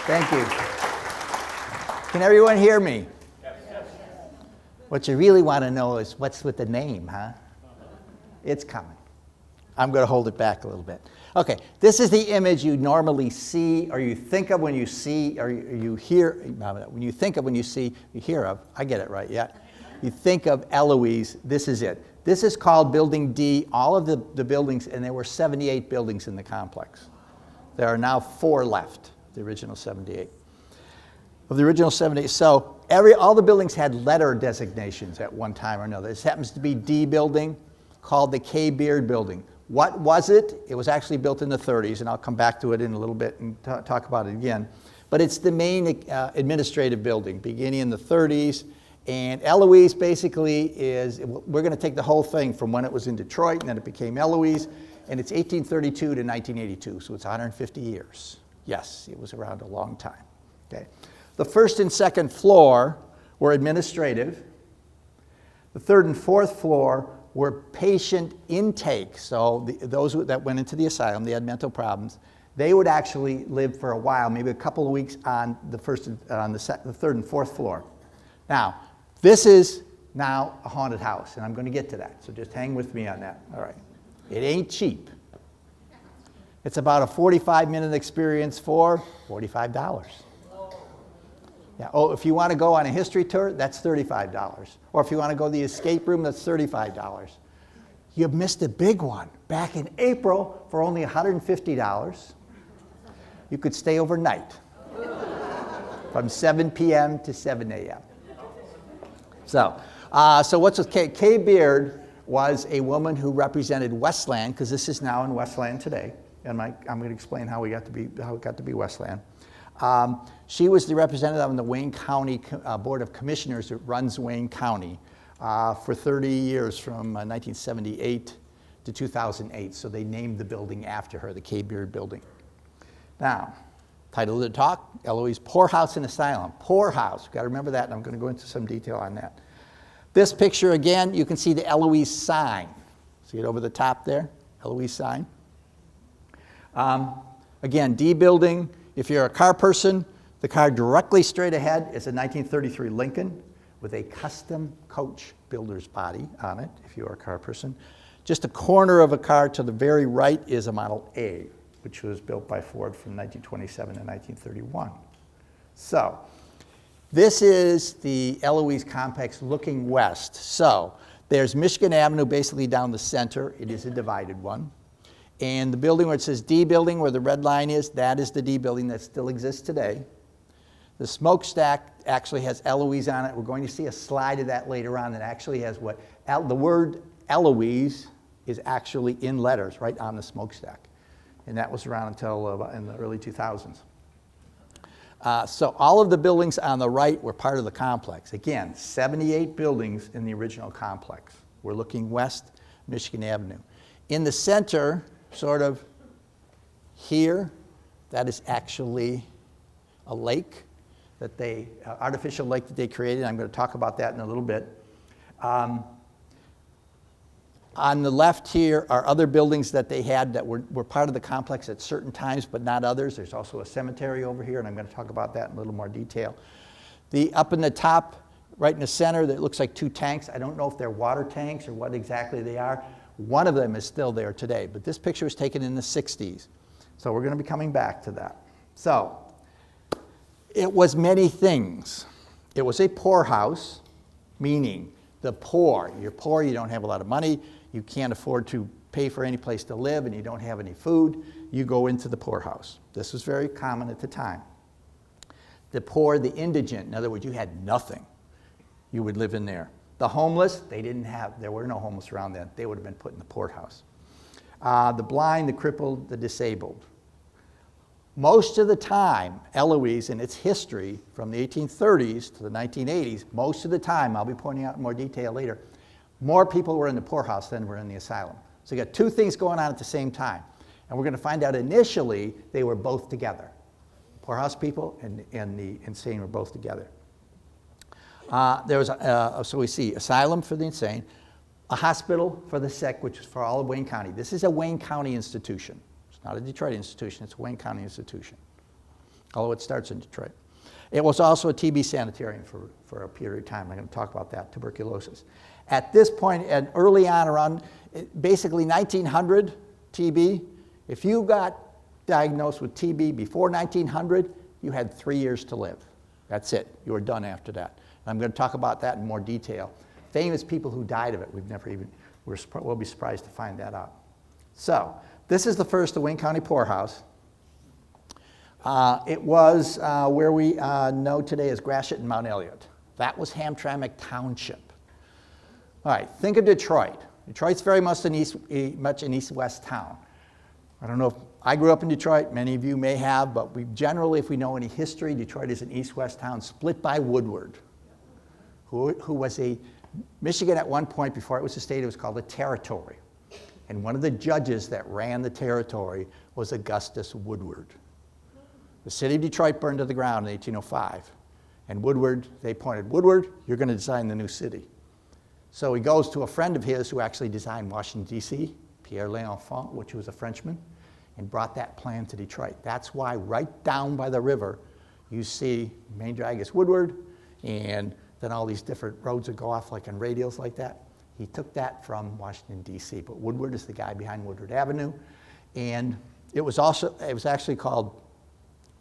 Thank you. Can everyone hear me? What you really want to know is what's with the name, huh? It's coming. I'm going to hold it back a little bit. Okay, this is the image you normally see, or you think of when you see, or you hear, when you think of when you see, you hear of. I get it right, yeah. You think of Eloise, this is it. This is called Building D, all of the buildings, and there were 78 buildings in the complex. There are now 4 left, the original 78. Of the original 78, so all the buildings had letter designations at one time or another. This happens to be D building, called the K. Beard building. What was it? It was actually built in the 30s, and I'll come back to it in a little bit and talk about it again. But it's the main administrative building, beginning in the 30s. And Eloise basically is, we're going to take the whole thing from when it was in Detroit, and then it became Eloise, and it's 1832 to 1982, so it's 150 years. Yes, it was around a long time. Okay. The first and second floor were administrative. The third and fourth floor were patient intake. So those that went into the asylum, they had mental problems. They would actually live for a while, maybe a couple of weeks on the third and fourth floor. Now, this is now a haunted house, and I'm going to get to that. So just hang with me on that. All right. It ain't cheap. It's about a 45-minute experience for $45. Yeah. Oh, if you want to go on a history tour, that's $35. Or if you want to go to the escape room, that's $35. You missed a big one. Back in April, for only $150, you could stay overnight from 7 p.m. to 7 a.m. So what's with K? K. Beard was a woman who represented Westland, because this is now in Westland today, and I'm going to explain how it got to be Westland. She was the representative on the Wayne County Board of Commissioners that runs Wayne County for 30 years, from 1978 to 2008. So they named the building after her, the K. Beard Building. Now, title of the talk, Eloise, Poorhouse and Asylum. Poorhouse, you've got to remember that, and I'm going to go into some detail on that. This picture, again, you can see the Eloise sign. See it over the top there, Eloise sign. Again, D building. If you're a car person, the car directly straight ahead is a 1933 Lincoln with a custom coach builder's body on it, if you're a car person. Just a corner of a car to the very right is a Model A, which was built by Ford from 1927 to 1931. So, this is the Eloise complex looking west. So, there's Michigan Avenue basically down the center. It is a divided one. And the building where it says D building, where the red line is, that is the D building that still exists today. The smokestack actually has Eloise on it. We're going to see a slide of that later on that actually has what, the word Eloise is actually in letters right on the smokestack. And that was around until in the early 2000s. So all of the buildings on the right were part of the complex. Again, 78 buildings in the original complex. We're looking west, Michigan Avenue. In the center, sort of here, that is actually a lake that artificial lake that they created. I'm going to talk about that in a little bit. On the left here are other buildings that they had that were part of the complex at certain times, but not others. There's also a cemetery over here, and I'm going to talk about that in a little more detail. Up in the top, right in the center, that looks like 2 tanks. I don't know if they're water tanks or what exactly they are. One of them is still there today, but this picture was taken in the 60s. So we're going to be coming back to that. So it was many things. It was a poorhouse, meaning the poor. You're poor, you don't have a lot of money, you can't afford to pay for any place to live, and you don't have any food, you go into the poorhouse. This was very common at the time. The poor, the indigent, in other words, you had nothing, you would live in there. The homeless, there were no homeless around then. They would have been put in the poorhouse. The blind, the crippled, the disabled. Most of the time, Eloise, in its history from the 1830s to the 1980s, most of the time, I'll be pointing out in more detail later, more people were in the poorhouse than were in the asylum. So you got 2 things going on at the same time. And we're going to find out initially they were both together. Poorhouse people and the insane were both together. So we see asylum for the insane, a hospital for the sick, which is for all of Wayne County. This is a Wayne County institution. It's not a Detroit institution, it's a Wayne County institution. although it starts in Detroit. It was also a TB sanatorium for a period of time. I'm going to talk about that, tuberculosis. At this point, and early on, around basically 1900 TB, if you got diagnosed with TB before 1900, you had 3 years to live. That's it. You were done after that. And I'm going to talk about that in more detail. Famous people who died of it, we'll be surprised to find that out. So, this is the first of Wayne County Poorhouse. It was where we know today as Gratiot and Mount Elliott. That was Hamtramck Township. All right, think of Detroit. Detroit's very much an east-west town. I don't know if I grew up in Detroit, many of you may have, but generally, if we know any history, Detroit is an east-west town split by Woodward, who was Michigan at one point, before it was a state, it was called a territory. And one of the judges that ran the territory was Augustus Woodward. The city of Detroit burned to the ground in 1805. And Woodward, they appointed Woodward, you're going to design the new city. So he goes to a friend of his who actually designed Washington, D.C., Pierre L'Enfant, which was a Frenchman, and brought that plan to Detroit. That's why right down by the river, you see main drag is Woodward, and then all these different roads that go off like on radials like that. He took that from Washington, D.C., but Woodward is the guy behind Woodward Avenue. And it was actually called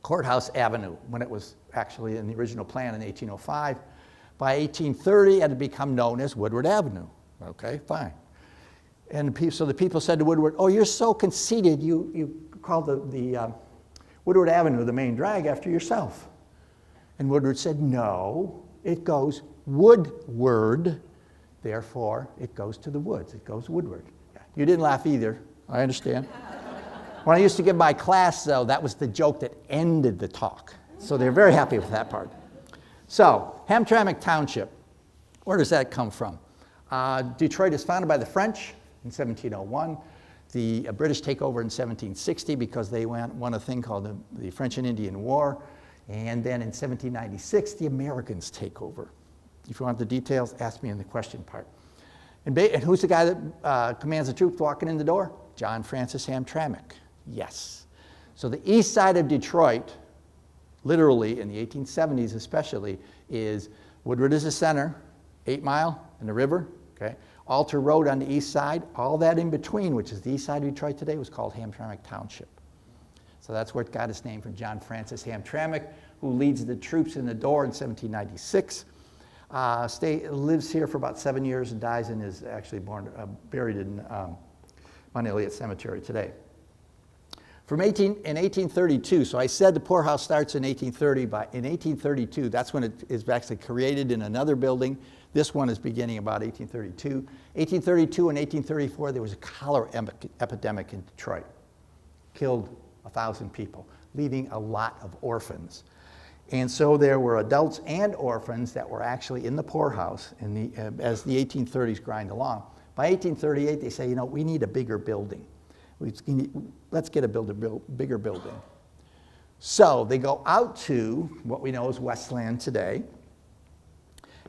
Courthouse Avenue when it was actually in the original plan in 1805. By 1830, it had become known as Woodward Avenue. Okay, fine. And so the people said to Woodward, oh, you're so conceited, you called the Woodward Avenue the main drag after yourself. And Woodward said, no, it goes Woodward, therefore it goes to the woods. It goes Woodward. Yeah. You didn't laugh either, I understand. When I used to give my class, though, that was the joke that ended the talk. So they're very happy with that part. So, Hamtramck Township, where does that come from? Detroit is founded by the French in 1701. The British take over in 1760 because they won a thing called the French and Indian War. And then in 1796, the Americans take over. If you want the details, ask me in the question part. And who's the guy that commands the troops walking in the door? John Francis Hamtramck. Yes. So the east side of Detroit, literally in the 1870s especially, is Woodward is the center, 8 Mile and the river, okay? Alter Road on the east side, all that in between, which is the east side of Detroit today, was called Hamtramck Township. So that's where it got its name from John Francis Hamtramck, who leads the troops in the door in 1796. Lives here for about 7 years and dies and is actually buried in Mount Elliott Cemetery today. In 1832, so I said the Poorhouse starts in 1830, but in 1832, that's when it is actually created in another building. This one is beginning about 1832. 1832 and 1834, there was a cholera epidemic in Detroit. Killed 1,000 people, leaving a lot of orphans. And so there were adults and orphans that were actually in the poorhouse as the 1830s grind along. By 1838, they say, we need a bigger building. Let's get a bigger building. So they go out to what we know as Westland today,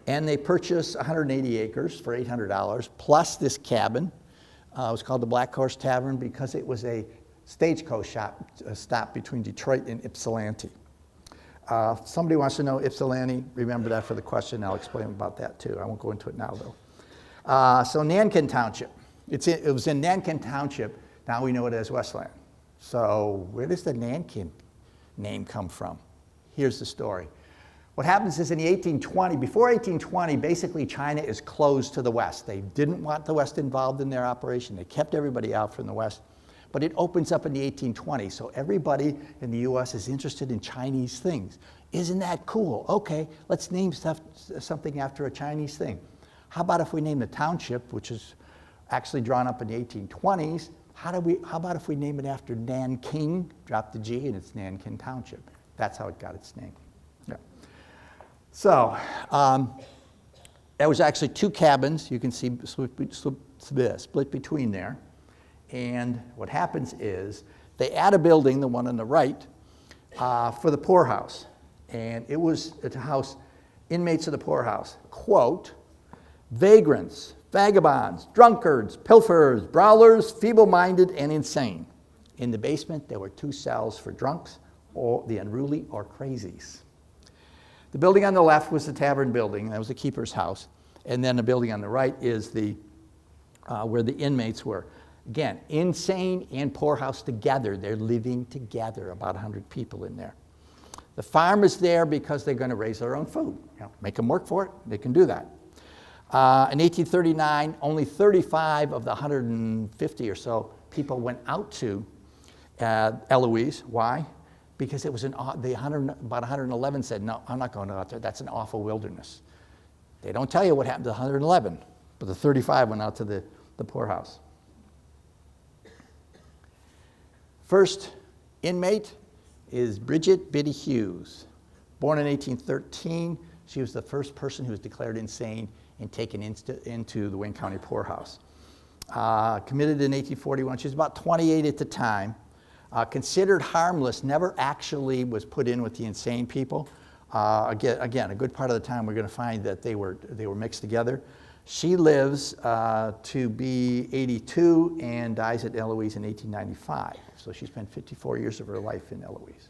and they purchase 180 acres for $800, plus this cabin. It was called the Black Horse Tavern because it was a stagecoach stop between Detroit and Ypsilanti. Somebody wants to know Ypsilanti, remember that for the question. I'll explain about that too. I won't go into it now though. So Nankin Township. It was in Nankin Township. Now we know it as Westland. So where does the Nankin name come from? Here's the story. What happens is before 1820, basically China is closed to the West. They didn't want the West involved in their operation. They kept everybody out from the West. But it opens up in the 1820s, so everybody in the U.S. is interested in Chinese things. Isn't that cool? Okay, let's name something after a Chinese thing. How about if we name the township, which is actually drawn up in the 1820s, how about if we name it after Nanking, drop the G, and it's Nankin Township. That's how it got its name. Yeah. So, there was actually 2 cabins, you can see split between there. And what happens is they add a building, the one on the right, for the poorhouse. And it was to house inmates of the poorhouse, quote, vagrants, vagabonds, drunkards, pilferers, brawlers, feeble-minded, and insane. In the basement, there were 2 cells for drunks, or the unruly or crazies. The building on the left was the tavern building. That was the keeper's house. And then the building on the right is the where the inmates were. Again, insane and poorhouse together. They're living together, about 100 people in there. The farm is there because they're going to raise their own food. Make them work for it. They can do that. In 1839, only 35 of the 150 or so people went out to Eloise. Why? Because it was about 111 said, no, I'm not going out there. That's an awful wilderness. They don't tell you what happened to the 111, but the 35 went out to the poorhouse. First inmate is Bridget Biddy Hughes. Born in 1813, she was the first person who was declared insane and taken into the Wayne County Poorhouse. Committed in 1841. She was about 28 at the time. Considered harmless, never actually was put in with the insane people. Again, a good part of the time we're going to find that they were mixed together. She lives to be 82 and dies at Eloise in 1895. So she spent 54 years of her life in Eloise.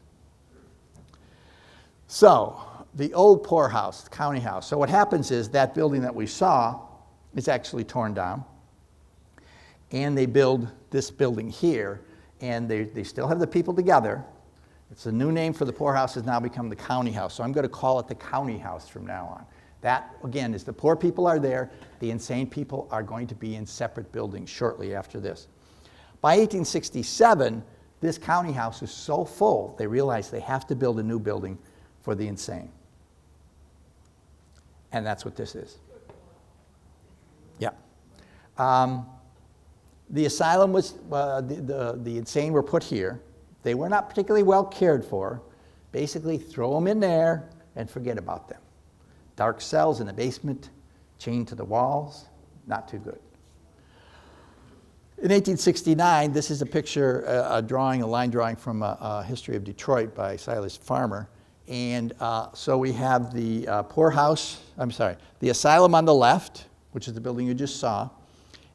So the old poorhouse, the county house. So what happens is that building that we saw is actually torn down. And they build this building here. And they still have the people together. It's a new name for the poorhouse, has now become the county house. So I'm going to call it the county house from now on. That, again, is the poor people are there. The insane people are going to be in separate buildings shortly after this. By 1867, this county house is so full, they realize they have to build a new building for the insane. And that's what this is. Yeah. The asylum was, the insane were put here. They were not particularly well cared for. Basically, throw them in there and forget about them. Dark cells in the basement, chained to the walls, not too good. In 1869, this is a picture, a line drawing from a history of Detroit by Silas Farmer. And so we have the the asylum on the left, which is the building you just saw,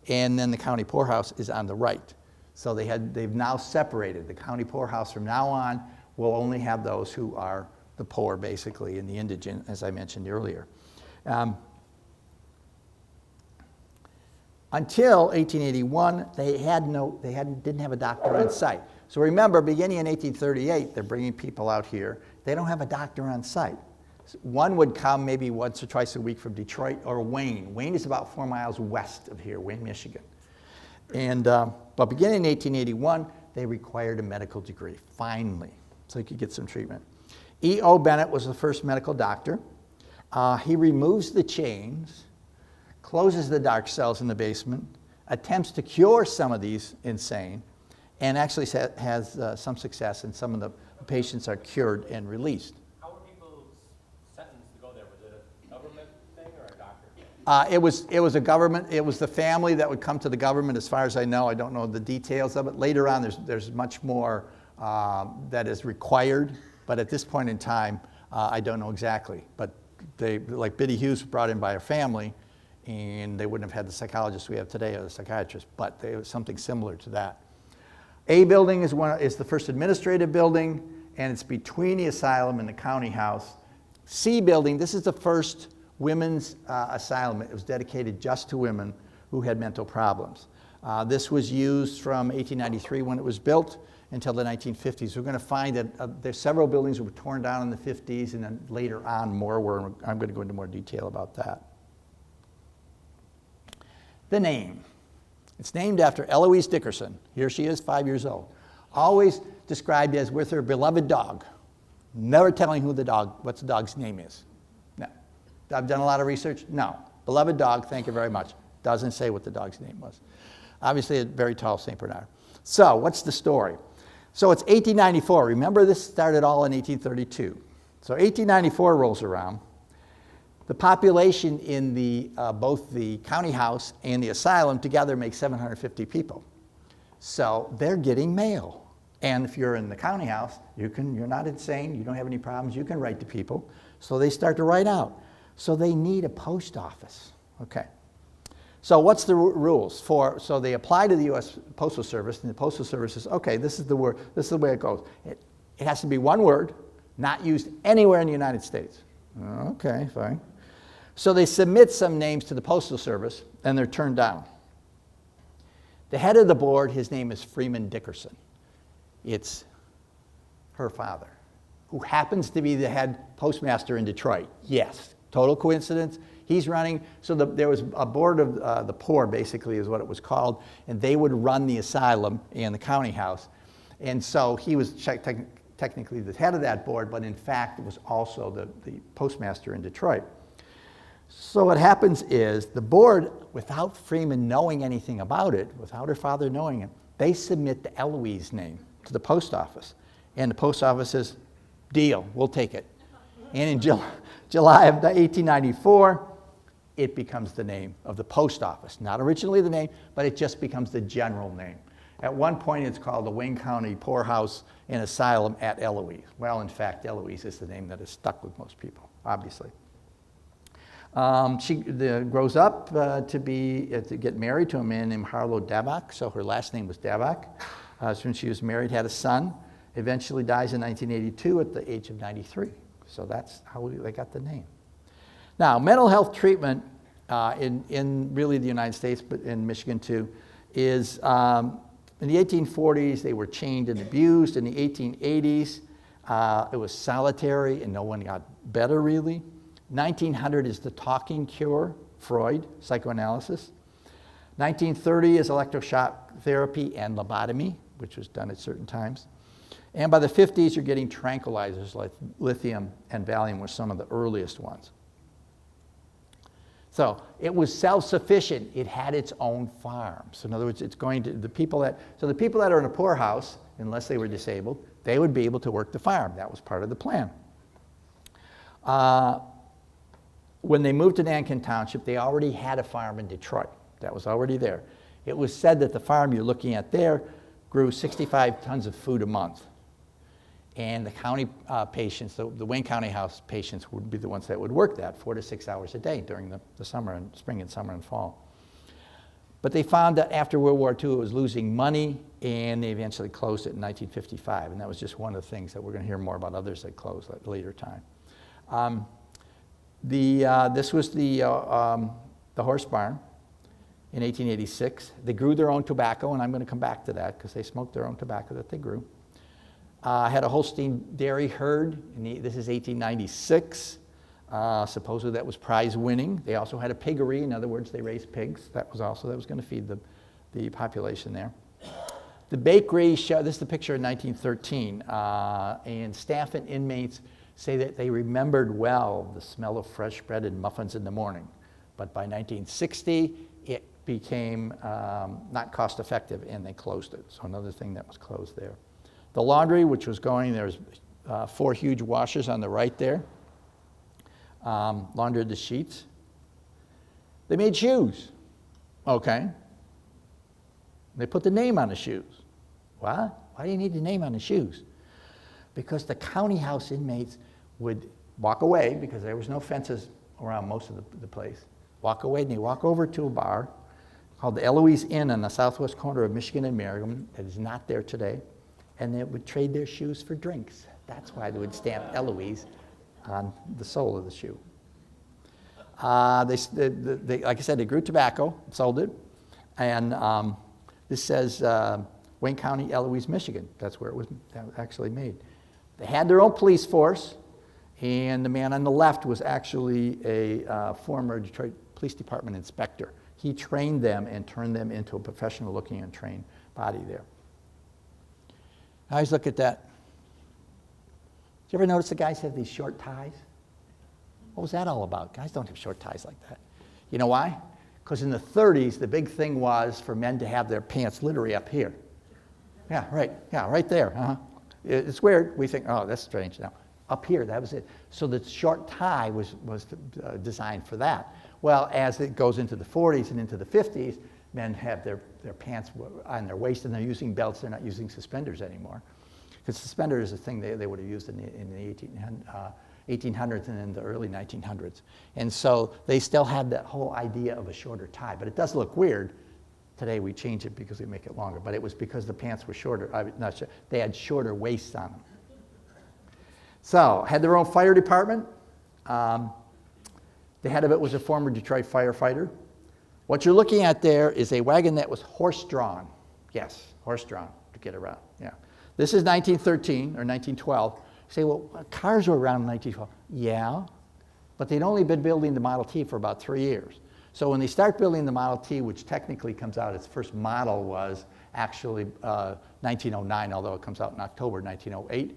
and then the county poorhouse is on the right. So they've now separated. The county poorhouse from now on will only have those who are the poor, basically, and the indigent, as I mentioned earlier. Until 1881, they didn't have a doctor on site. So remember, beginning in 1838, they're bringing people out here. They don't have a doctor on site. One would come maybe once or twice a week from Detroit or Wayne. Wayne is about 4 miles west of here, Wayne, Michigan. And but beginning in 1881, they required a medical degree, finally, so they could get some treatment. E.O. Bennett was the first medical doctor. He removes the chains, closes the dark cells in the basement, attempts to cure some of these insane, and actually has some success, and some of the patients are cured and released. How were people sentenced to go there? Was it a government thing or a doctor thing? It was a government. It was the family that would come to the government, as far as I know. I don't know the details of it. Later on, there's much more that is required, but at this point in time, I don't know exactly. But like Biddy Hughes, brought in by a family, and they wouldn't have had the psychologists we have today or the psychiatrists, but there was something similar to that. A building is the first administrative building, and it's between the asylum and the county house. C building, this is the first women's asylum. It was dedicated just to women who had mental problems. This was used from 1893 when it was built until the 1950s. We're going to find that there's several buildings that were torn down in the 50s, and then later on more were. I'm going to go into more detail about that. The name. It's named after Eloise Dickerson. Here she is, 5 years old. Always described as with her beloved dog. Never telling what the dog's name is. No. I've done a lot of research. No. Beloved dog, thank you very much. Doesn't say what the dog's name was. Obviously a very tall St. Bernard. So what's the story? So it's 1894. Remember, this started all in 1832. So 1894 rolls around. The population in both the county house and the asylum together makes 750 people. So they're getting mail. And if you're in the county house, you're not insane, you don't have any problems, you can write to people. So they start to write out. So they need a post office. Okay. So what's the rules for? So they apply to the U.S. Postal Service, and the Postal Service says, okay, this is the way it goes. It has to be one word, not used anywhere in the United States. Okay, fine. So they submit some names to the Postal Service, and they're turned down. The head of the board, his name is Freeman Dickerson. It's her father, who happens to be the head postmaster in Detroit. Yes, total coincidence. He's running, so there was a board of the poor, basically, is what it was called, and they would run the asylum and the county house. And so he was technically the head of that board, but in fact was also the postmaster in Detroit. So what happens is the board, without Freeman knowing anything about it, without her father knowing it, they submit the Eloise name to the post office. And the post office says, deal, we'll take it. And in July of 1894, it becomes the name of the post office. Not originally the name, but it just becomes the general name. At one point, it's called the Wayne County Poorhouse and Asylum at Eloise. Well, in fact, Eloise is the name that is stuck with most people, obviously. She grows up to get married to a man named Harlow Dabach, so her last name was Dabach. When she was married, had a son, eventually dies in 1982 at the age of 93. So that's how they got the name. Now, mental health treatment in really the United States, but in Michigan too, is in the 1840s, they were chained and abused. In the 1880s, it was solitary and no one got better really. 1900 is the talking cure, Freud, psychoanalysis. 1930 is electroshock therapy and lobotomy, which was done at certain times. And by the 50s, you're getting tranquilizers like lithium and Valium were some of the earliest ones. So it was self-sufficient. It had its own farm. So in other words, it's going to, the people that are in a poorhouse, unless they were disabled, they would be able to work the farm. That was part of the plan. When they moved to Nankin Township, they already had a farm in Detroit. That was already there. It was said that the farm you're looking at there grew 65 tons of food a month. And the county patients, the Wayne County House patients would be the ones that would work that 4 to 6 hours a day during the summer and spring and summer and fall. But they found that after World War II, it was losing money, and they eventually closed it in 1955. And that was just one of the things that we're going to hear more about others that closed at a later time. This was the horse barn in 1886. They grew their own tobacco, and I'm going to come back to that because they smoked their own tobacco that they grew. Had a Holstein dairy herd, this is 1896. Supposedly that was prize winning. They also had a piggery, in other words, they raised pigs. That was going to feed the population there. The bakery, this is the picture in 1913, and staff and inmates say that they remembered well the smell of fresh bread and muffins in the morning. But by 1960, it became not cost effective and they closed it. So another thing that was closed there. The laundry, which was going, there's 4 huge washers on the right there. Laundered the sheets. They made shoes. Okay. They put the name on the shoes. What? Why do you need the name on the shoes? Because the county house inmates would walk away, because there was no fences around most of the place, walk away, and they walk over to a bar called the Eloise Inn on the southwest corner of Michigan and Merriam. That is not there today. And they would trade their shoes for drinks. That's why they would stamp Eloise on the sole of the shoe. They, like I said, they grew tobacco, sold it, and this says Wayne County, Eloise, Michigan. That's where it was actually made. They had their own police force, and the man on the left was actually a former Detroit Police Department inspector. He trained them and turned them into a professional-looking and trained body there. I always look at that. Did you ever notice the guys have these short ties? What was that all about? Guys don't have short ties like that. You know why? Because in the 30s, the big thing was for men to have their pants literally up here. Yeah, right there. Uh-huh. It's weird. We think, oh, that's strange. Now, up here, that was it. So the short tie was designed for that. Well, as it goes into the 40s and into the 50s, men have their pants on their waist, and they're using belts. They're not using suspenders anymore. Because suspenders is a thing they would have used in the 1800s and in the early 1900s. And so they still have that whole idea of a shorter tie. But it does look weird. Today we change it because we make it longer. But it was because the pants were shorter. They had shorter waists on them. So, had their own fire department. The head of it was a former Detroit firefighter. What you're looking at there is a wagon that was horse-drawn. Yes, horse-drawn to get around. Yeah. This is 1913 or 1912. You say, well, cars were around in 1912. Yeah, but they'd only been building the Model T for about 3 years. So when they start building the Model T, which technically comes out, its first model was actually 1909, although it comes out in October 1908.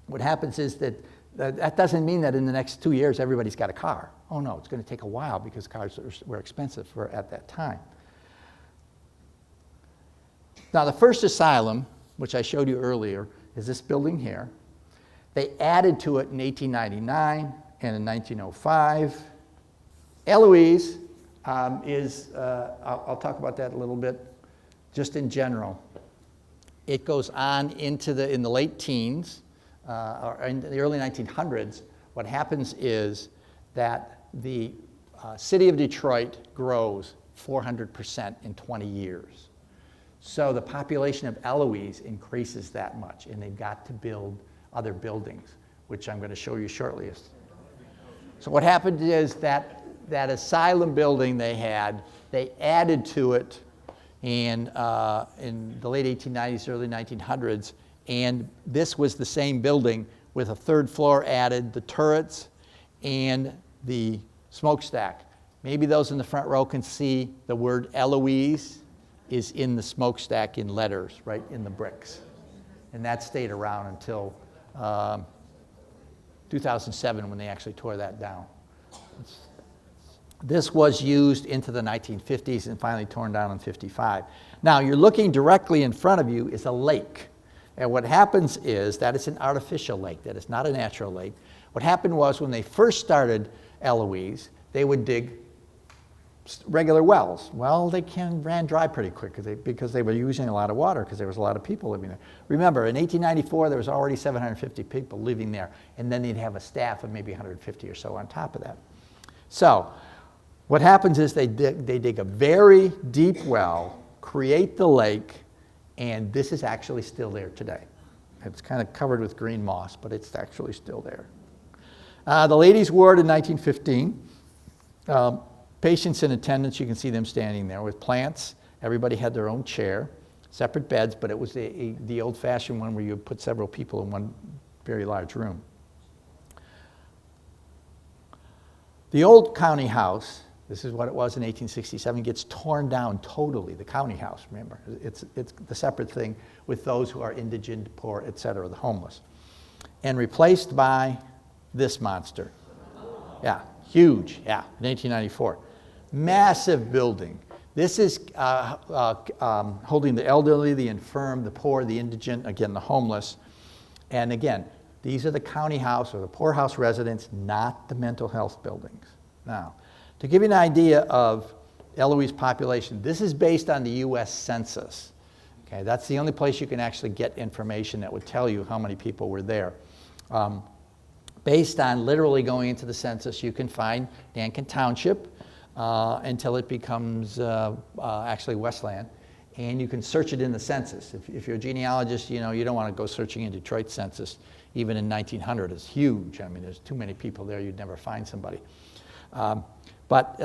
What happens is that doesn't mean that in the next 2 years everybody's got a car. Oh no, it's going to take a while because cars were expensive at that time. Now the first Asylum, which I showed you earlier, is this building here. They added to it in 1899 and in 1905. Eloise I'll talk about that a little bit, just in general. It goes on in the late teens, or in the early 1900s. What happens is that the city of Detroit grows 400% in 20 years. So the population of Eloise increases that much, and they've got to build other buildings, which I'm going to show you shortly. So what happened is that Asylum building they added to it in the late 1890s, early 1900s, and this was the same building with a third floor added, the turrets, and the smokestack. Maybe those in the front row can see the word Eloise is in the smokestack in letters, right in the bricks. And that stayed around until 2007 when they actually tore that down. This was used into the 1950s and finally torn down in 55. Now, you're looking directly in front of you is a lake. And what happens is that it's an artificial lake, that it's not a natural lake. What happened was when they first started Eloise, they would dig regular wells. Well, they ran dry pretty quick because they were using a lot of water because there was a lot of people living there. Remember, in 1894, there was already 750 people living there, and then they'd have a staff of maybe 150 or so on top of that. So what happens is they dig a very deep well, create the lake, and this is actually still there today. It's kind of covered with green moss, but it's actually still there. The ladies' ward in 1915. Patients in attendance, you can see them standing there with plants. Everybody had their own chair, separate beds, but it was the old-fashioned one where you put several people in one very large room. The old county house, this is what it was in 1867, gets torn down totally, the county house, remember. It's the separate thing with those who are indigent, poor, et cetera, the homeless. And replaced by this monster. Yeah, huge, yeah, in 1894. Massive building. This is holding the elderly, the infirm, the poor, the indigent, again, the homeless. And again, these are the county house or the poorhouse residents, not the mental health buildings. Now, to give you an idea of Eloise population, this is based on the U.S. Census. Okay, that's the only place you can actually get information that would tell you how many people were there. Based on literally going into the census, you can find Nankin Township until it becomes actually Westland, and you can search it in the census. If you're a genealogist, you don't want to go searching in Detroit census. Even in 1900, it's huge. I mean, there's too many people there, you'd never find somebody. But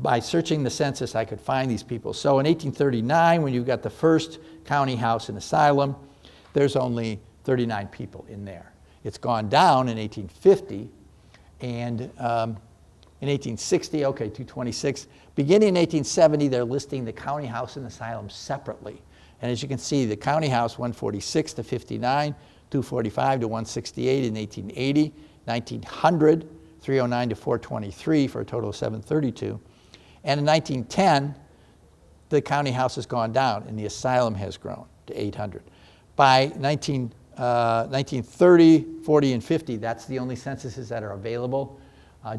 by searching the census, I could find these people. So in 1839, when you've got the first county house in Asylum, there's only 39 people in there. It's gone down in 1850, and in 1860, okay, 226. Beginning in 1870, they're listing the county house and Asylum separately. And as you can see, the county house, 146 to 59, 245 to 168 in 1880, 1900, 309 to 423 for a total of 732. And in 1910, the county house has gone down and the Asylum has grown to 800. By 1930, 40, and 50, that's the only censuses that are available.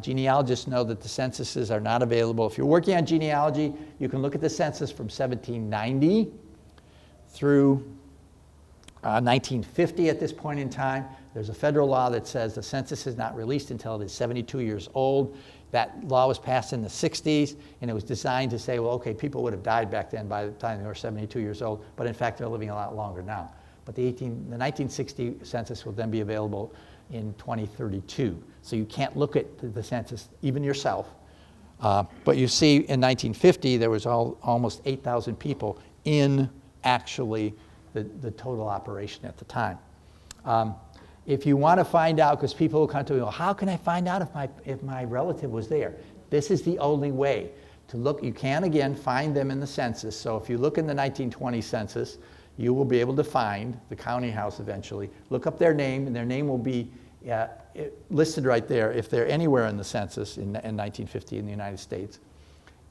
Genealogists know that the censuses are not available. If you're working on genealogy, you can look at the census from 1790 through 1950 at this point in time. There's a federal law that says the census is not released until it is 72 years old. That law was passed in the 60s, and it was designed to say, well, okay, people would have died back then by the time they were 72 years old, but in fact, they're living a lot longer now. but the 1960 census will then be available in 2032. So you can't look at the census, even yourself. But you see in 1950, there was almost 8,000 people in actually the total operation at the time. If you want to find out, because people will come to me, well, how can I find out if my relative was there? This is the only way to look. You can, again, find them in the census. So if you look in the 1920 census, you will be able to find the county house eventually. Look up their name, and their name will be listed right there if they're anywhere in the census in 1950 in the United States.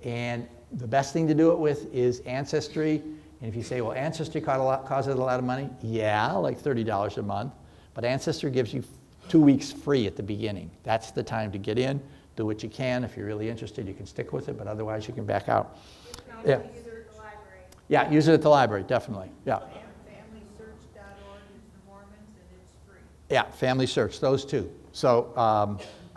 And the best thing to do it with is Ancestry. And if you say, well, Ancestry costs a lot of money, yeah, like $30 a month. But Ancestry gives you 2 weeks free at the beginning. That's the time to get in, do what you can. If you're really interested, you can stick with it, but otherwise you can back out. Yeah. Use it at the library. Yeah, use it at the library, definitely. Yeah. FamilySearch.org is for Mormons, and it's free. Yeah, Family Search, those two. So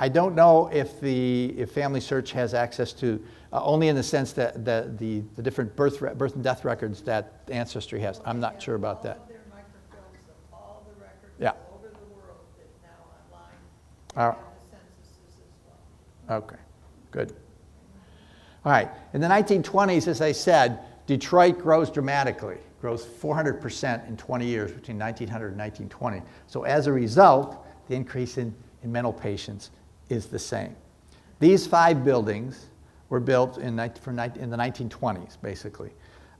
I don't know if Family Search has access to, only in the sense that the different birth and death records that Ancestry has. I'm not sure about that. All of their microfilms of all the records Yeah. all over the world that now online All have right. the censuses as well. Okay, good. All right, in the 1920s, as I said, Detroit grows dramatically, grows 400% in 20 years between 1900 and 1920. So as a result, the increase in mental patients is the same. These 5 buildings were built in the 1920s, basically,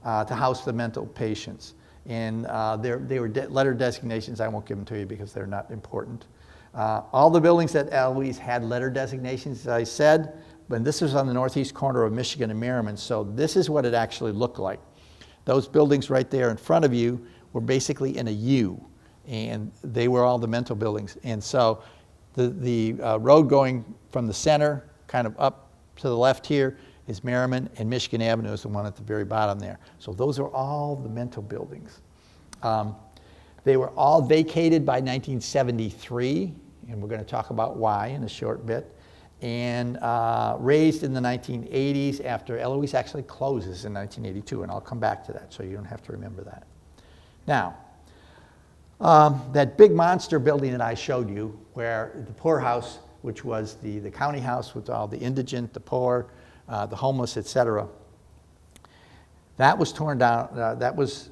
to house the mental patients. And they were letter designations. I won't give them to you because they're not important. All the buildings at Eloise had letter designations, as I said, but this was on the northeast corner of Michigan and Merriman, so this is what it actually looked like. Those buildings right there in front of you were basically in a U, and they were all the mental buildings. And so the road going from the center kind of up to the left here is Merriman, and Michigan Avenue is the one at the very bottom there. So those are all the mental buildings. They were all vacated by 1973, and we're going to talk about why in a short bit, and raised in the 1980s after Eloise actually closes in 1982, and I'll come back to that, so you don't have to remember that. Now, that big monster building that I showed you, where the Poorhouse, which was the county house with all the indigent, the poor, the homeless, etc., that was torn down. That was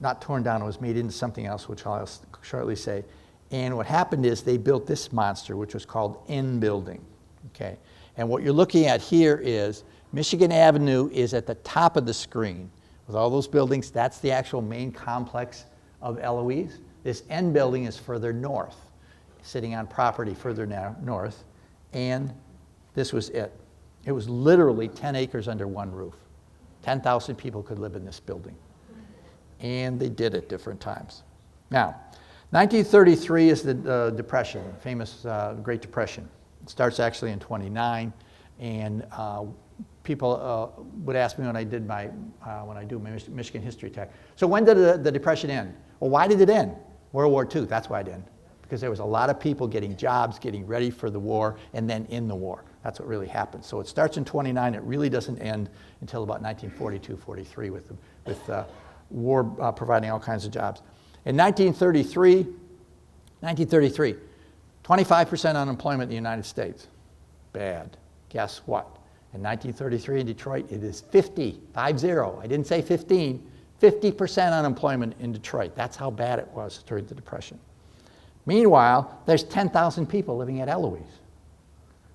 not torn down, it was made into something else, which I'll shortly say. And what happened is they built this monster, which was called N Building. Okay, and what you're looking at here is Michigan Avenue is at the top of the screen with all those buildings. That's the actual main complex of Eloise. This N Building is further north, sitting on property further north, and this was it. It was literally 10 acres under one roof. 10,000 people could live in this building, and they did at different times. Now, 1933 is the Depression, famous Great Depression. It starts actually in 29, and people would ask me when I do my Michigan History Tech, so when did the Depression end? Well, why did it end? World War II, that's why it ended. Because there was a lot of people getting jobs, getting ready for the war, and then in the war. That's what really happened. So it starts in 29, it really doesn't end until about 1942, 43 with war providing all kinds of jobs. In 1933, 25% unemployment in the United States. Bad. Guess what? In 1933 in Detroit, it is 50. I didn't say 15. 50% unemployment in Detroit. That's how bad it was during the Depression. Meanwhile, there's 10,000 people living at Eloise.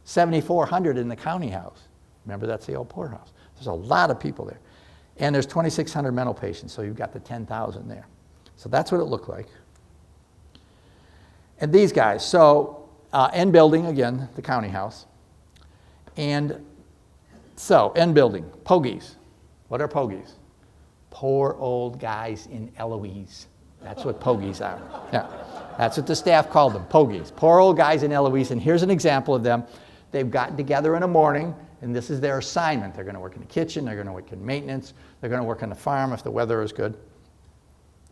7,400 in the county house. Remember, that's the old Poorhouse. There's a lot of people there. And there's 2,600 mental patients, so you've got the 10,000 there. So that's what it looked like. And these guys, so N Building, again, the county house. And so, N Building, pogies. What are pogies? Poor old guys in Eloise. That's what pogies are. Yeah, that's what the staff called them, pogies. Poor old guys in Eloise, and here's an example of them. They've gotten together in the morning, and this is their assignment. They're going to work in the kitchen, they're going to work in maintenance, they're going to work on the farm if the weather is good.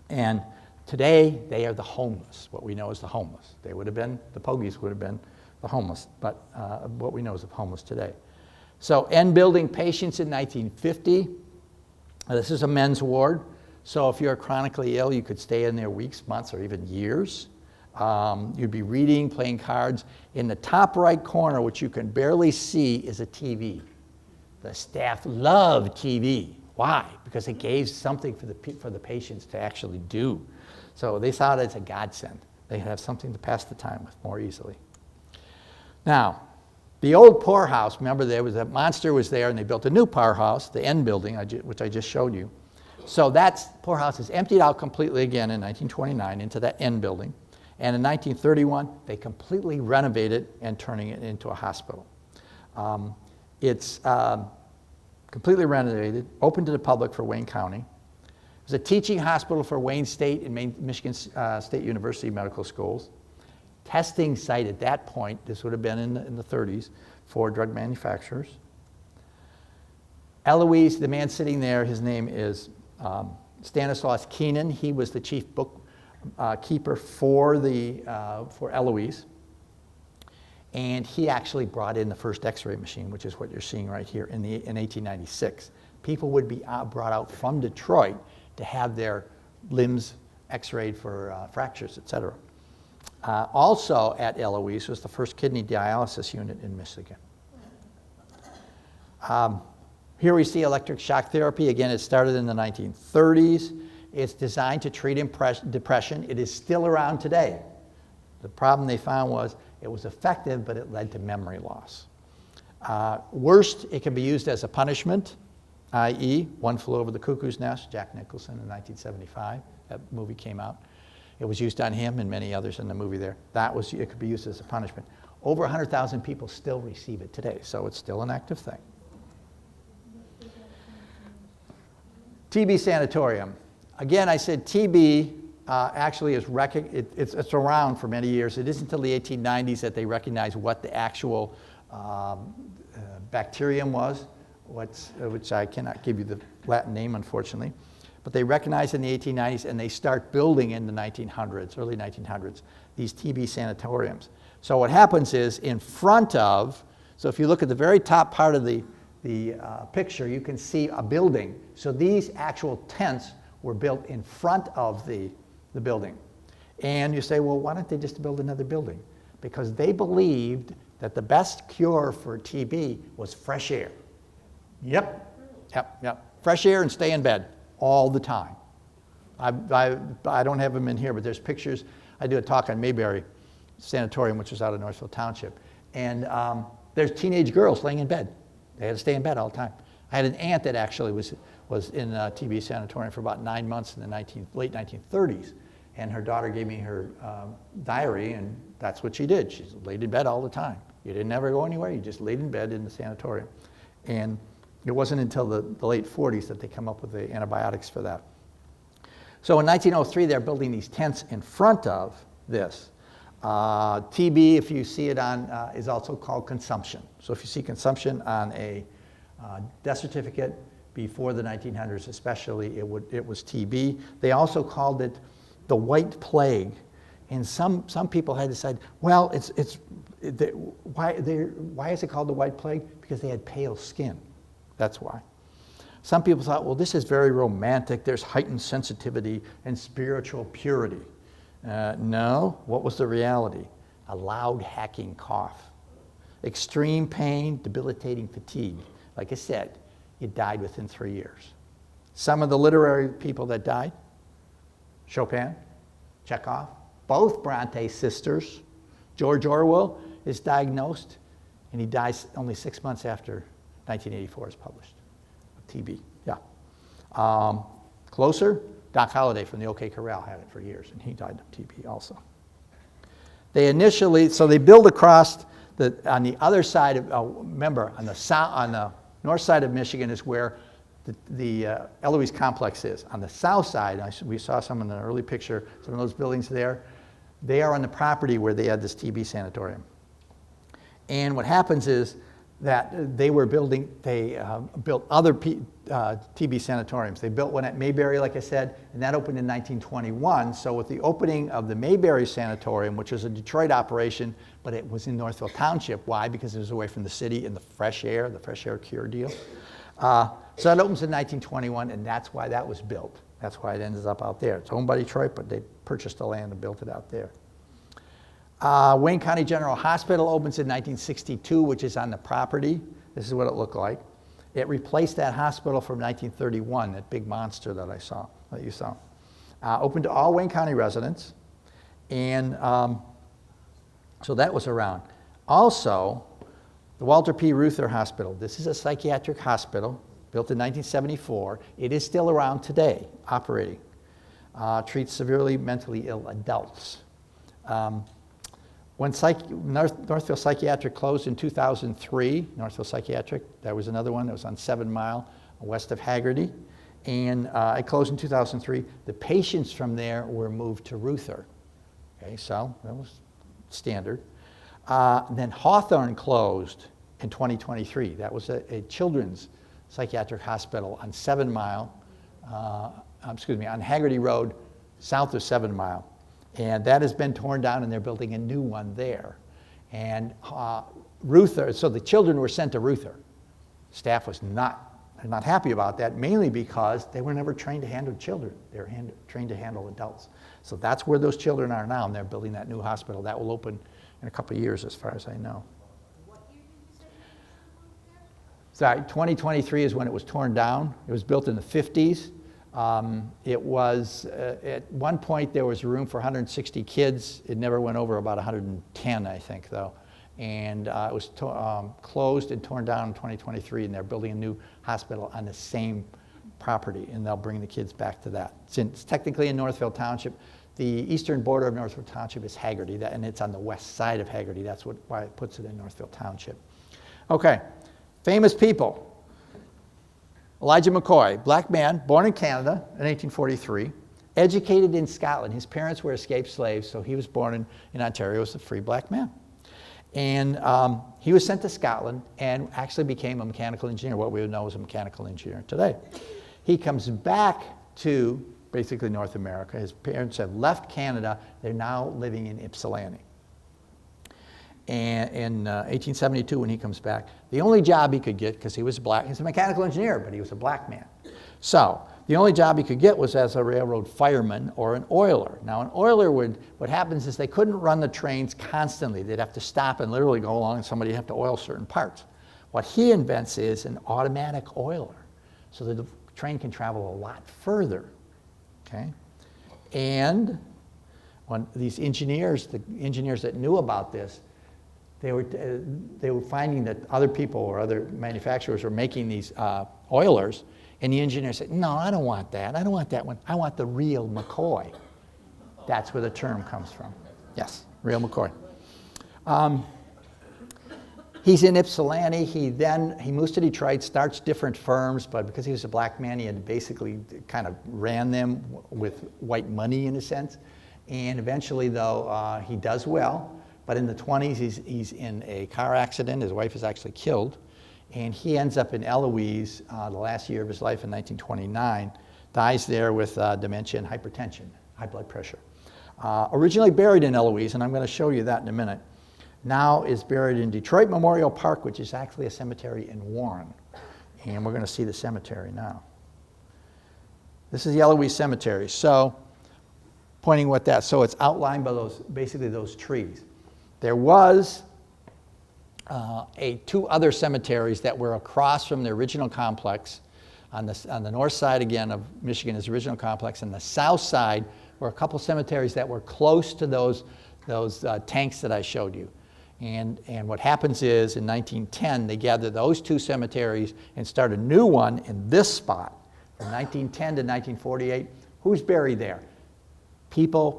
And today, they are the homeless, what we know as the homeless. They would have been, the pogies would have been the homeless, but what we know is of homeless today. So N Building patients in 1950, this is a men's ward. So if you're chronically ill, you could stay in there weeks, months, or even years. You'd be reading, playing cards. In the top right corner, which you can barely see, is a TV. The staff loved TV. Why? Because it gave something for the patients to actually do. So they saw it as a godsend. They have something to pass the time with more easily. Now, the old Poorhouse, remember there was that monster was there, and they built a new Poorhouse, the N building, which I just showed you. So that Poorhouse is emptied out completely again in 1929 into that N building. And in 1931, they completely renovated and turning it into a hospital. It's completely renovated, open to the public for Wayne County. It was a teaching hospital for Wayne State and Michigan State University Medical Schools. Testing site at that point, this would have been in the 30s, for drug manufacturers. Eloise, the man sitting there, his name is Stanislaus Keenan. He was the chief bookkeeper for Eloise. And he actually brought in the first x-ray machine, which is what you're seeing right here in 1896. People would be brought out from Detroit to have their limbs x-rayed for fractures, et cetera. Also at Eloise was the first kidney dialysis unit in Michigan. Here we see electric shock therapy. Again, it started in the 1930s. It's designed to treat depression. It is still around today. The problem they found was it was effective, but it led to memory loss. Worst, it can be used as a punishment, i.e., One Flew Over the Cuckoo's Nest, Jack Nicholson in 1975. That movie came out. It was used on him and many others in the movie there. It could be used as a punishment. Over 100,000 people still receive it today, so it's still an active thing. TB Sanitorium. Again, I said TB actually is it's around for many years. It isn't until the 1890s that they recognized what the actual bacterium was, which I cannot give you the Latin name, unfortunately. But they recognized in the 1890s, and they start building in the 1900s, early 1900s, these TB sanatoriums. So what happens is in front of, so if you look at the very top part of the picture, you can see a building. So these actual tents were built in front of the building. And you say, well, why don't they just build another building? Because they believed that the best cure for TB was fresh air. Yep. Fresh air and stay in bed all the time. I don't have them in here, but there's pictures. I do a talk on Mayberry Sanatorium, which is out of Northville Township. And there's teenage girls laying in bed. They had to stay in bed all the time. I had an aunt that actually was in a TB sanatorium for about 9 months in the late 1930s. And her daughter gave me her diary, and that's what she did. She laid in bed all the time. You didn't ever go anywhere. You just laid in bed in the sanatorium. And it wasn't until the late 40s that they come up with the antibiotics for that. So in 1903, they're building these tents in front of this. TB, if you see it on, is also called consumption. So if you see consumption on a death certificate before the 1900s especially, it was TB. They also called it the white plague. And some people had decided, well, why is it called the white plague? Because they had pale skin. That's why. Some people thought, well, this is very romantic. There's heightened sensitivity and spiritual purity. No, what was the reality? A loud hacking cough. Extreme pain, debilitating fatigue. Like I said, it died within 3 years. Some of the literary people that died, Chopin, Chekhov, both Bronte sisters. George Orwell is diagnosed, and he dies only 6 months after 1984 is published of TB. Yeah. Closer, Doc Holliday from the OK Corral had it for years, and he died of TB also. They build across on the other side of, remember, on the north side of Michigan is where the Eloise complex is. On the south side, we saw some in the early picture, some of those buildings there. They are on the property where they had this TB sanatorium. And what happens is that they built other TB sanatoriums. They built one at Mayberry, like I said, and that opened in 1921. So with the opening of the Mayberry Sanatorium, which was a Detroit operation, but it was in Northville Township. Why? Because it was away from the city and the fresh air cure deal. So that opens in 1921, and that's why that was built. That's why it ends up out there. It's owned by Detroit, but they purchased the land and built it out there. Wayne County General Hospital opens in 1962, which is on the property. This is what it looked like. It replaced that hospital from 1931, that big monster that you saw. Open to all Wayne County residents. And so that was around. Also, the Walter P. Reuther Hospital. This is a psychiatric hospital built in 1974. It is still around today, operating. Treats severely mentally ill adults. When Northfield Psychiatric closed in 2003, Northfield Psychiatric, there was another one that was on 7 Mile west of Haggerty. And it closed in 2003. The patients from there were moved to Reuther. Okay, so that was standard. Then Hawthorne closed in 2023. That was a children's psychiatric hospital on 7 Mile, on Haggerty Road, south of 7 Mile. And that has been torn down, and they're building a new one there. And Reuther, so the children were sent to Reuther. Staff was not happy about that, mainly because they were never trained to handle children. They were trained to handle adults. So that's where those children are now, and they're building that new hospital. That will open in a couple of years, as far as I know. What year did you say you moved there? Sorry, 2023 is when it was torn down. It was built in the 50s. It was, at one point, there was room for 160 kids. It never went over about 110, I think, though. And it was closed and torn down in 2023, and they're building a new hospital on the same property, and they'll bring the kids back to that. It's technically in Northfield Township. The eastern border of Northfield Township is Haggerty, and it's on the west side of Haggerty. That's why it puts it in Northfield Township. Okay, famous people. Elijah McCoy, black man, born in Canada in 1843, educated in Scotland. His parents were escaped slaves, so he was born in Ontario as a free black man. And he was sent to Scotland and actually became a mechanical engineer, what we would know as a mechanical engineer today. He comes back to basically North America. His parents have left Canada. They're now living in Ypsilanti. And in 1872, when he comes back, the only job he could get, because he was black, he's a mechanical engineer, but he was a black man. So the only job he could get was as a railroad fireman or an oiler. Now an oiler what happens is they couldn't run the trains constantly. They'd have to stop and literally go along and somebody would have to oil certain parts. What he invents is an automatic oiler, so that the train can travel a lot further, okay? And when these engineers, the engineers that knew about this, they were finding that other people or other manufacturers were making these oilers, and the engineer said, no, I don't want that. I don't want that one. I want the real McCoy. That's where the term comes from. Yes, real McCoy. He's in Ypsilanti. He moves to Detroit, starts different firms, but because he was a black man, he had basically kind of ran them with white money in a sense. And eventually, though, he does well. But in the 20s, he's in a car accident. His wife is actually killed. And he ends up in Eloise the last year of his life in 1929, dies there with dementia and hypertension, high blood pressure. Originally buried in Eloise, and I'm going to show you that in a minute, now is buried in Detroit Memorial Park, which is actually a cemetery in Warren. And we're going to see the cemetery now. This is the Eloise Cemetery. So, pointing what that, so it's outlined by basically those trees. There was two other cemeteries that were across from the original complex. On the north side, again, of Michigan's original complex. And the south side were a couple cemeteries that were close to those tanks that I showed you. And what happens is, in 1910, they gathered those two cemeteries and started a new one in this spot. From 1910 to 1948, who's buried there?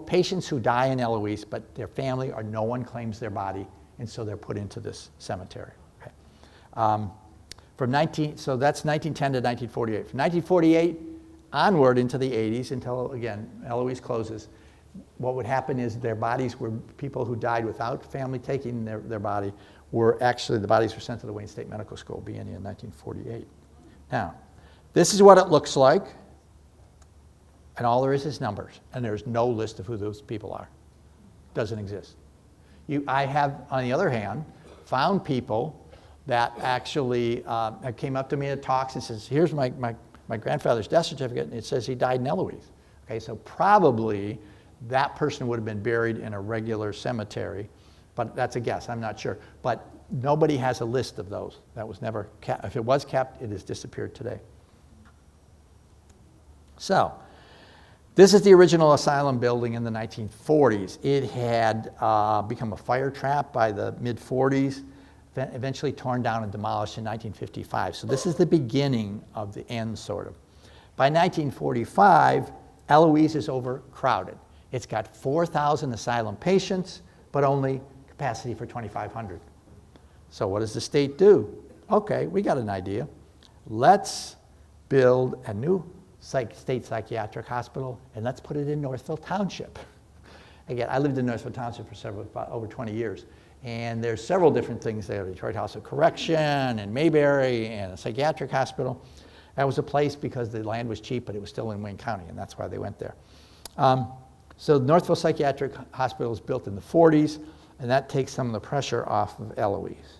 Patients who die in Eloise, but their family or no one claims their body, and so they're put into this cemetery. Okay. So that's 1910 to 1948. From 1948 onward into the 80s, until, again, Eloise closes, what would happen is their bodies were, people who died without family taking their body, the bodies were sent to the Wayne State Medical School, beginning in 1948. Now, this is what it looks like. And all there is numbers, and there's no list of who those people are. Doesn't exist. I have, on the other hand, found people that actually came up to me at talks and says, here's my my grandfather's death certificate, and it says he died in Eloise. Okay, so probably that person would have been buried in a regular cemetery, but that's a guess, I'm not sure. But nobody has a list of those. That was never kept. If it was kept, it has disappeared today. So, this is the original asylum building in the 1940s. It had become a fire trap by the mid-40s, eventually torn down and demolished in 1955. So this is the beginning of the end, sort of. By 1945, Eloise is overcrowded. It's got 4,000 asylum patients, but only capacity for 2,500. So what does the state do? Okay, we got an idea. Let's build a new state psychiatric hospital, and let's put it in Northville Township. Again, I lived in Northville Township for over 20 years, and there's several different things there, Detroit House of Correction, and Mayberry, and a psychiatric hospital. That was a place because the land was cheap, but it was still in Wayne County, and that's why they went there. So Northville Psychiatric Hospital was built in the 40s, and that takes some of the pressure off of Eloise.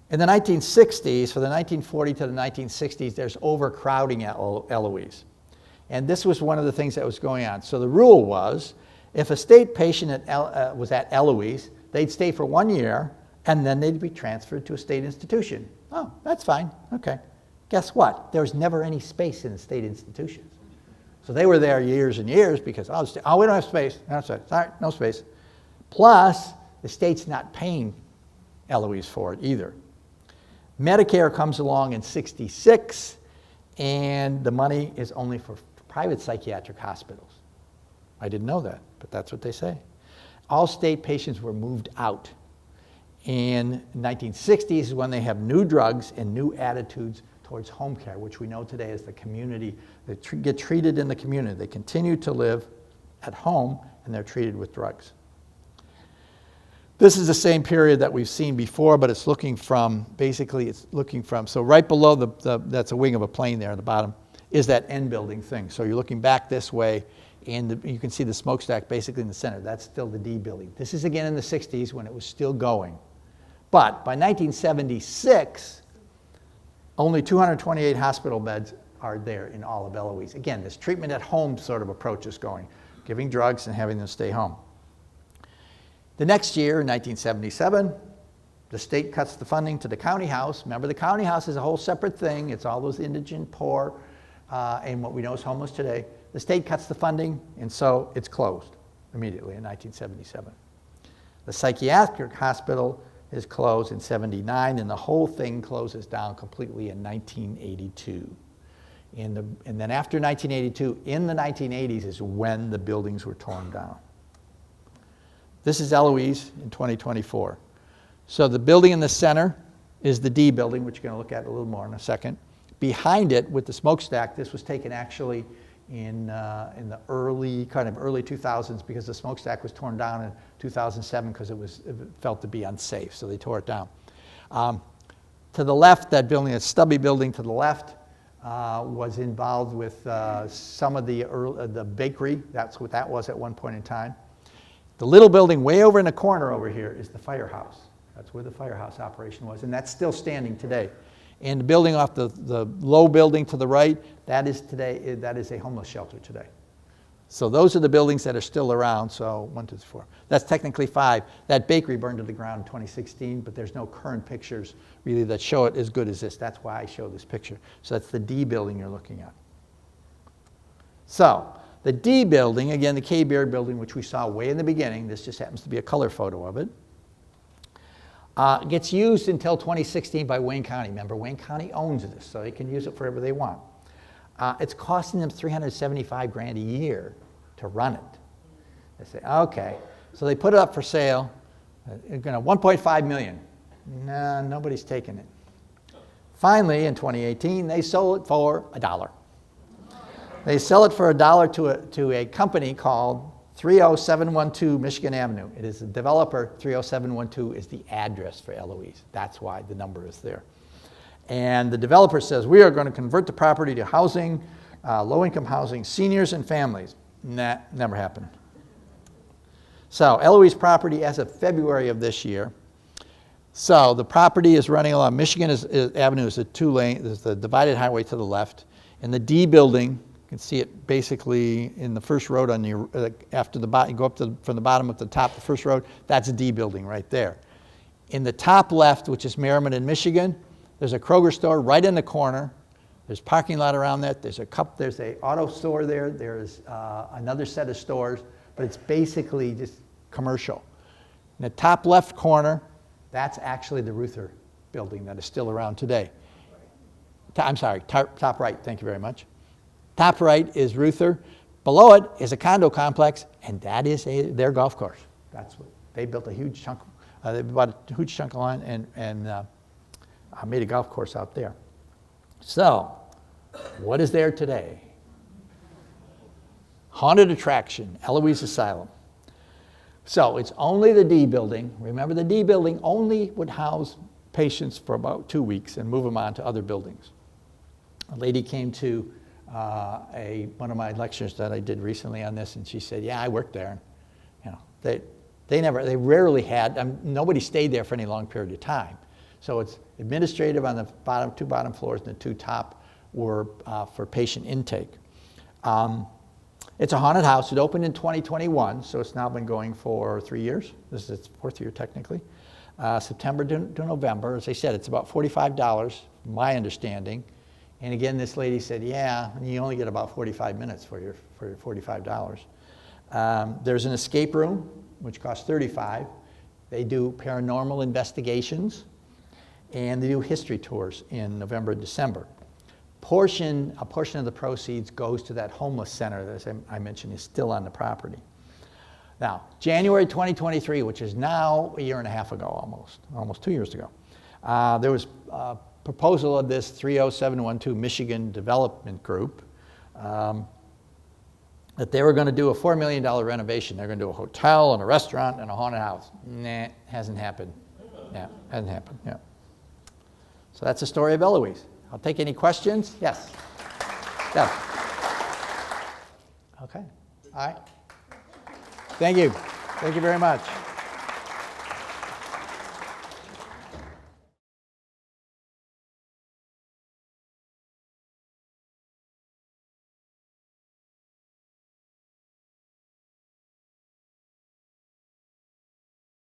In the 1960s, from the 1940 to the 1960s, there's overcrowding at Eloise. And this was one of the things that was going on. So the rule was, if a state patient was at Eloise, they'd stay for 1 year, and then they'd be transferred to a state institution. Oh, that's fine, okay. Guess what? There was never any space in the state institutions. So they were there years and years because, oh, we don't have space. No space. Sorry, no space. Plus, the state's not paying Eloise for it either. Medicare comes along in '66, and the money is only for private psychiatric hospitals. I didn't know that, but that's what they say. All state patients were moved out. In the 1960s is when they have new drugs and new attitudes towards home care, which we know today as the community. They get treated in the community. They continue to live at home, and they're treated with drugs. This is the same period that we've seen before, but it's looking from, basically it's looking from, so right below that's a wing of a plane there at the bottom, is that end building thing. So you're looking back this way, and you can see the smokestack basically in the center. That's still the D building. This is again in the 60s when it was still going. But by 1976, only 228 hospital beds are there in all of Eloise. Again, this treatment at home sort of approach is going, giving drugs and having them stay home. The next year, in 1977, the state cuts the funding to the county house. Remember, the county house is a whole separate thing. It's all those indigent, poor, and what we know is homeless today. The state cuts the funding, and so it's closed immediately in 1977. The psychiatric hospital is closed in '79, and the whole thing closes down completely in 1982. And then after 1982, in the 1980s is when the buildings were torn down. This is Eloise in 2024. So the building in the center is the D building, which you're going to look at a little more in a second. Behind it, with the smokestack, this was taken actually in the early 2000s because the smokestack was torn down in 2007 because it felt to be unsafe, so they tore it down. To the left, that building, that stubby building to the left, was involved with some of the bakery. That's what that was at one point in time. The little building way over in the corner over here is the firehouse. That's where the firehouse operation was, and that's still standing today. And the building off the low building to the right, that is a homeless shelter today. So those are the buildings that are still around. So 1, 2, 3, 4. That's technically 5. That bakery burned to the ground in 2016, but there's no current pictures really that show it as good as this. That's why I show this picture. So that's the D building you're looking at. So the D building, again, the K Beard building, which we saw way in the beginning, this just happens to be a color photo of it, gets used until 2016 by Wayne County. Remember, Wayne County owns this, so they can use it for whatever they want. It's costing them $375,000 a year to run it. They say, okay, so they put it up for sale, $1.5 million. Nah, nobody's taking it. Finally, in 2018, they sold it for $1. They sell it for $1 to a company called 30712 Michigan Avenue. It is the developer. 30712 is the address for Eloise. That's why the number is there. And the developer says, we are going to convert the property to housing, low-income housing, seniors and families. Nah, never happened. So Eloise property as of February of this year, So the property is running along Michigan Avenue is a two-lane, there's the divided highway to the left. And the D building, you can see it basically in the first road on the, after the bottom, you go up from the bottom up to the top, the first road, that's a D building right there. In the top left, which is Merriman and Michigan, there's a Kroger store right in the corner. There's parking lot around that. There's a auto store there. There's another set of stores, but it's basically just commercial. In the top left corner, that's actually the Ruther building that is still around today. I'm sorry, top right, thank you very much. Top right is Ruther. Below it is a condo complex, and that is their golf course. That's what they built a huge chunk. They bought a huge chunk of land and made a golf course out there. So, what is there today? Haunted attraction, Eloise Asylum. So it's only the D building. Remember, the D building only would house patients for about 2 weeks and move them on to other buildings. A lady came to one of my lectures that I did recently on this, and she said, "Yeah, I worked there." You know, they rarely had. Nobody stayed there for any long period of time. So it's administrative on the two bottom floors, and the two top were for patient intake. It's a haunted house. It opened in 2021, so it's now been going for 3 years. This is its fourth year technically. September to November. As I said, it's about $45, my understanding. And again, this lady said, "Yeah, you only get about 45 minutes for your $45. There's an escape room, which costs $35. They do paranormal investigations, and they do history tours in November and December. A portion of the proceeds goes to that homeless center that, as I mentioned, is still on the property. Now, January 2023, which is now a year and a half ago almost 2 years ago, there was a proposal of this 30712 Michigan Development Group that they were going to do a $4 million renovation. They're going to do a hotel and a restaurant and a haunted house. Nah, hasn't happened. Yeah, hasn't happened, yeah. So that's the story of Eloise. I'll take any questions. Yes. Yeah. Okay. All right. Thank you. Thank you very much.